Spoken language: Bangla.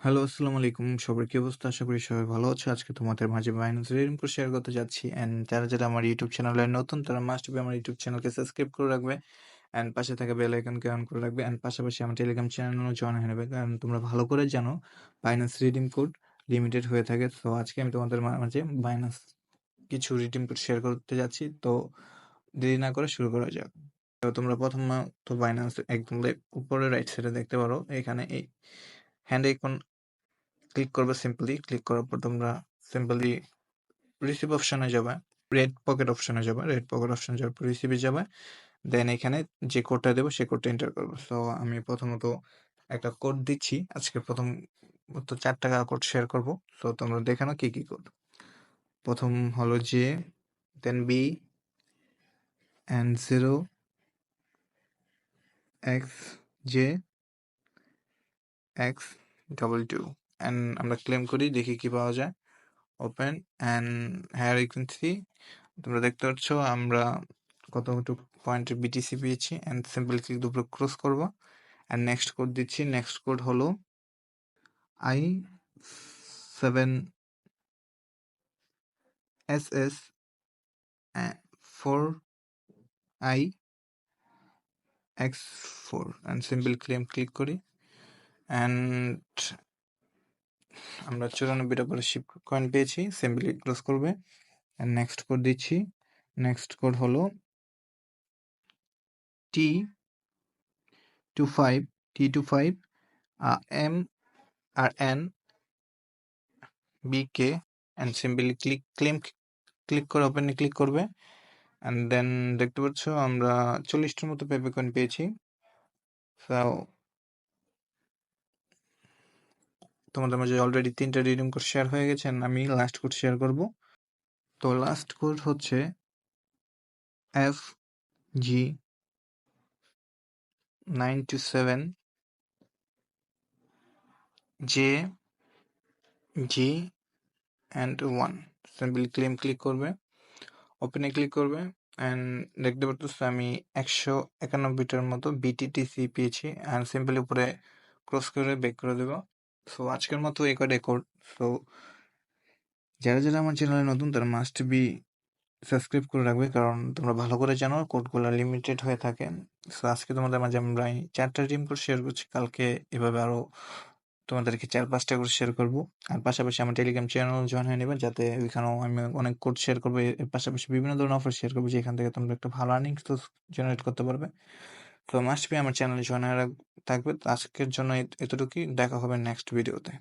হ্যালো, আসসালামু আলাইকুম। সবার কি অবস্থা? আশা করি সবাই ভালো আছো। আজকে তোমাদের মাঝে বাইন্যান্স রিডিম কোড শেয়ার করতে যাচ্ছি। অ্যান্ড যারা আমার ইউটিউব চ্যানেলে নতুন তারা মাস্ট বি আমার ইউটিউব চ্যানেলকে সাবস্ক্রাইব করে রাখবে। অ্যান্ড পাশে থাকা বেল আইকনকে অন করে রাখবে। অ্যান্ড পাশাপাশি আমার টেলিগ্রাম চ্যানেলেও জয়েন হয়ে নেবে। কারণ তোমরা ভালো করে জানো বাইন্যান্স রিডিম কোড লিমিটেড হয়ে থাকে। তো আজকে আমি তোমাদের মাঝে বাইন্যান্স কিছু রিডিম কোড শেয়ার করতে যাচ্ছি। তো দেরি না করে শুরু করা যাক। তো তোমরা প্রথমত বাইন্যান্স একদম উপরে রাইট সাইডে দেখতে পারো। এখানে এই হ্যান্ড আইকন ক্লিক করবে সিম্পলি। ক্লিক করার পর তোমরা সিম্পলি রিসিভ অপশনে যাবে, রেড পকেট অপশনে যাবে। রেড পকেট অপশনে যাওয়ার পর রিসিভে যাবে। দেন এখানে যে কোডটা দেবো সেই কোডটা এন্টার করবো। সো আমি প্রথমত একটা কোড দিচ্ছি। আজকে প্রথমত 4 টাকা কোড শেয়ার করবো। সো তোমরা দেখে নাও কি কোড। প্রথম হলো J, then B, and 0 X J X 22 and আমরা ক্লেম করি, দেখি কি পাওয়া যায়। ওপেন অ্যান্ড হায়ার ফ্রিকোয়েন্সি তোমরা দেখতে পাচ্ছ আমরা কতটুকু পয়েন্টের বিটিসি পেয়েছি। অ্যান্ড সিম্পল ক্লিক দুপুরে ক্রস করবো অ্যান্ড নেক্সট কোড দিচ্ছি। নেক্সট কোড হলো I7SS 4IX4 and simple click করি অ্যান্ড আমরা 94টা করে শিপ কয়েন পেয়েছি। সিম্পলি ক্লোজ করবে অ্যান্ড নেক্সট কোড দিচ্ছি। নেক্সট কোড হলো T25 MRN BK and simply click করে ওপেনে ক্লিক করবে অ্যান্ড দেন দেখতে পাচ্ছ আমরা 40টার মতো পেপে কয়েন পেয়েছি। সো তোমাদের মাঝে অলরেডি 3টা রিডিম কোড শেয়ার হয়ে গেছে। আমি লাস্ট কোড শেয়ার করব। তো লাস্ট কোড হচ্ছে FG927JG and 1 সিম্পলি ক্লিক করবে, ওপেনে ক্লিক করবে অ্যান্ড দেখতে পাচ্ছ আমি 191টার মতো বিটিটিসি পেয়েছি অ্যান্ড সিম্পলি উপরে ক্রস করে ব্যাক করে দেবো। সো আজকের মতো এই কয়টা কোড। সো যারা আমার চ্যানেলে নতুন তারা মাস্ট বি সাবস্ক্রাইব করে রাখবে, কারণ তোমরা ভালো করে জানো কোডগুলো লিমিটেড হয়ে থাকে। সো আজকে তোমাদের মাঝে আমরা 4টা রিডিম কোড শেয়ার করছি। কালকে এভাবে আরো তোমাদেরকে 4-5টা করে শেয়ার করবো। আর পাশাপাশি আমার টেলিগ্রাম চ্যানেল জয়েন হয়ে নেবে, যাতে ওইখানেও আমি অনেক কোড শেয়ার করবো। এর পাশাপাশি বিভিন্ন ধরনের অফার শেয়ার করবো, যেখান থেকে তোমরা একটা ভালো আর্নিং সোর্স জেনারেট করতে পারবে। তো মাস্ট বি আমার চ্যানেলে জয়েন হয়ে থাকবে। তো আজকের জন্য এতটুকুই। দেখা হবে নেক্সট ভিডিওতে।